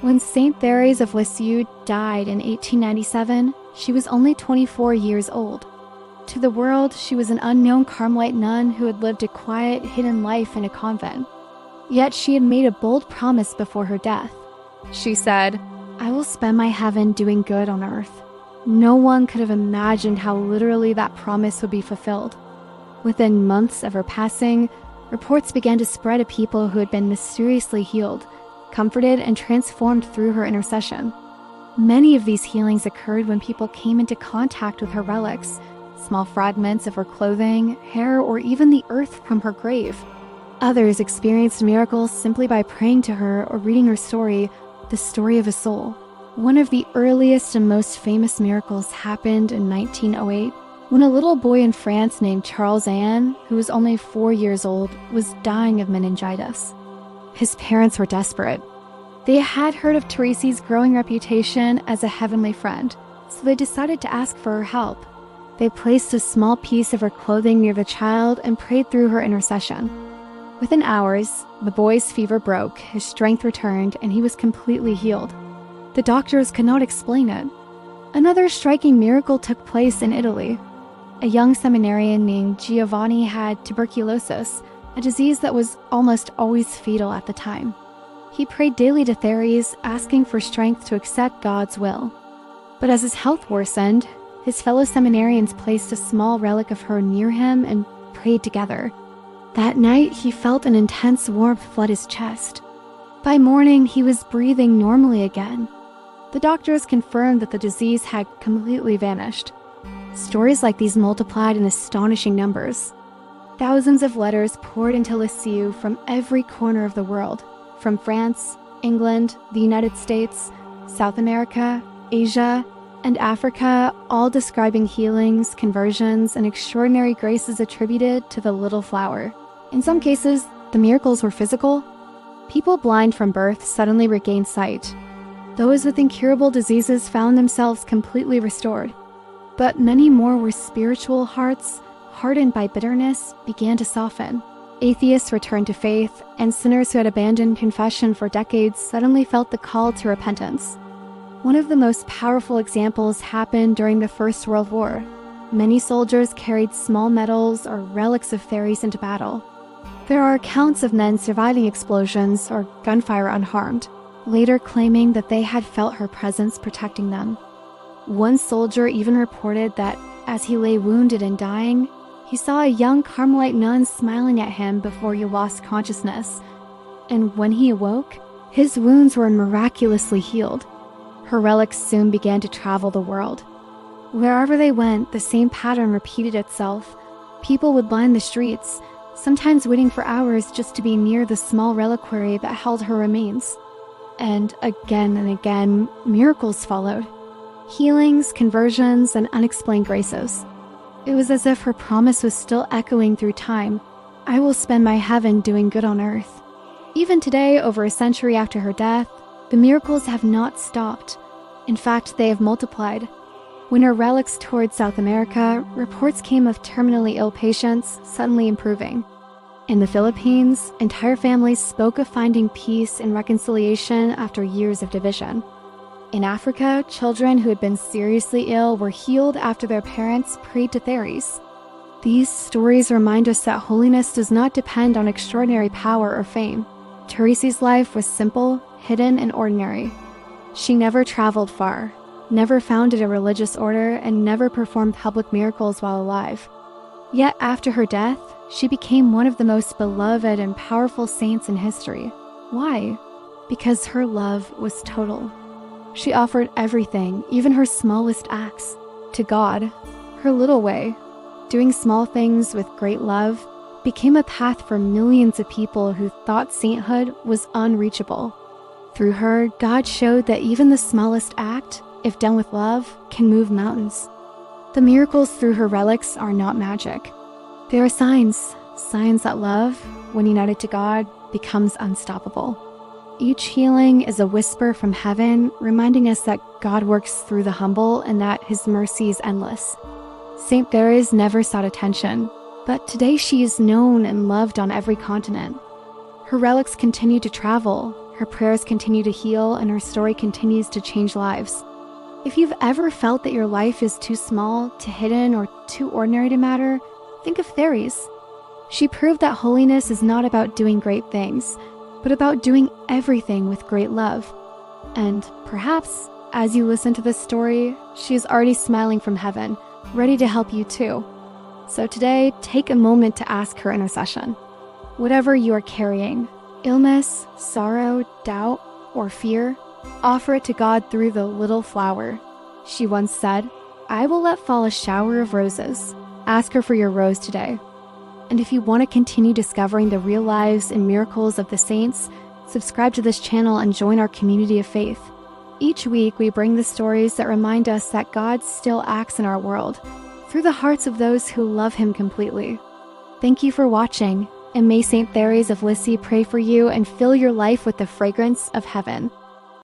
When Saint Thérèse of Lisieux died in 1897, she was only 24 years old. To the world, she was an unknown Carmelite nun who had lived a quiet, hidden life in a convent. Yet she had made a bold promise before her death. She said, "I will spend my heaven doing good on earth." No one could have imagined how literally that promise would be fulfilled. Within months of her passing, reports began to spread of people who had been mysteriously healed, comforted, and transformed through her intercession. Many of these healings occurred when people came into contact with her relics, small fragments of her clothing, hair, or even the earth from her grave. Others experienced miracles simply by praying to her or reading her story, the story of a soul. One of the earliest and most famous miracles happened in 1908, when a little boy in France named Charles Anne, who was only 4 years old, was dying of meningitis. His parents were desperate. They had heard of Thérèse's growing reputation as a heavenly friend, so they decided to ask for her help. They placed a small piece of her clothing near the child and prayed through her intercession. Within hours, the boy's fever broke, his strength returned, and he was completely healed. The doctors could not explain it. Another striking miracle took place in Italy. A young seminarian named Giovanni had tuberculosis, a disease that was almost always fatal at the time. He prayed daily to Thérèse, asking for strength to accept God's will. But as his health worsened, his fellow seminarians placed a small relic of her near him and prayed together. That night, he felt an intense warmth flood his chest. By morning, he was breathing normally again. The doctors confirmed that the disease had completely vanished. Stories like these multiplied in astonishing numbers. Thousands of letters poured into Lisieux from every corner of the world, from France, England, the United States, South America, Asia, and Africa, all describing healings, conversions, and extraordinary graces attributed to the little flower. In some cases, the miracles were physical. People blind from birth suddenly regained sight. Those with incurable diseases found themselves completely restored. But many more were spiritual hearts, hardened by bitterness, began to soften. Atheists returned to faith, and sinners who had abandoned confession for decades suddenly felt the call to repentance. One of the most powerful examples happened during the First World War. Many soldiers carried small medals or relics of Thérèse into battle. There are accounts of men surviving explosions or gunfire unharmed, later claiming that they had felt her presence protecting them. One soldier even reported that as he lay wounded and dying, he saw a young Carmelite nun smiling at him before he lost consciousness. And when he awoke, his wounds were miraculously healed. Her relics soon began to travel the world. Wherever they went, the same pattern repeated itself. People would line the streets, sometimes waiting for hours just to be near the small reliquary that held her remains. And again, miracles followed. Healings, conversions, and unexplained graces. It was as if her promise was still echoing through time. "I will spend my heaven doing good on earth." Even today, over a century after her death, the miracles have not stopped. In fact, they have multiplied. When her relics toured South America, reports came of terminally ill patients suddenly improving. In the Philippines, entire families spoke of finding peace and reconciliation after years of division. In Africa, children who had been seriously ill were healed after their parents prayed to Thérèse. These stories remind us that holiness does not depend on extraordinary power or fame. Thérèse's life was simple, hidden, and ordinary. She never traveled far, never founded a religious order, and never performed public miracles while alive. Yet after her death, she became one of the most beloved and powerful saints in history. Why? Because her love was total. She offered everything, even her smallest acts, to God. Her little way, doing small things with great love, became a path for millions of people who thought sainthood was unreachable. Through her, God showed that even the smallest act, if done with love, can move mountains. The miracles through her relics are not magic. They are signs that love, when united to God, becomes unstoppable. Each healing is a whisper from heaven, reminding us that God works through the humble and that his mercy is endless. Saint Thérèse never sought attention, but today she is known and loved on every continent. Her relics continue to travel, Her prayers continue to heal, and her story continues to change lives. If you've ever felt that your life is too small, too hidden, or too ordinary to matter, think of Thérèse. She proved that holiness is not about doing great things, but about doing everything with great love. And perhaps, as you listen to this story, she is already smiling from heaven, ready to help you too. So today, take a moment to ask her intercession. Whatever you are carrying, illness, sorrow, doubt, or fear, offer it to God through the little flower. She once said, "I will let fall a shower of roses." Ask her for your rose today. And if you want to continue discovering the real lives and miracles of the saints, subscribe to this channel and join our community of faith. Each week, we bring the stories that remind us that God still acts in our world, through the hearts of those who love him completely. Thank you for watching, and may Saint Thérèse of Lisieux pray for you and fill your life with the fragrance of heaven.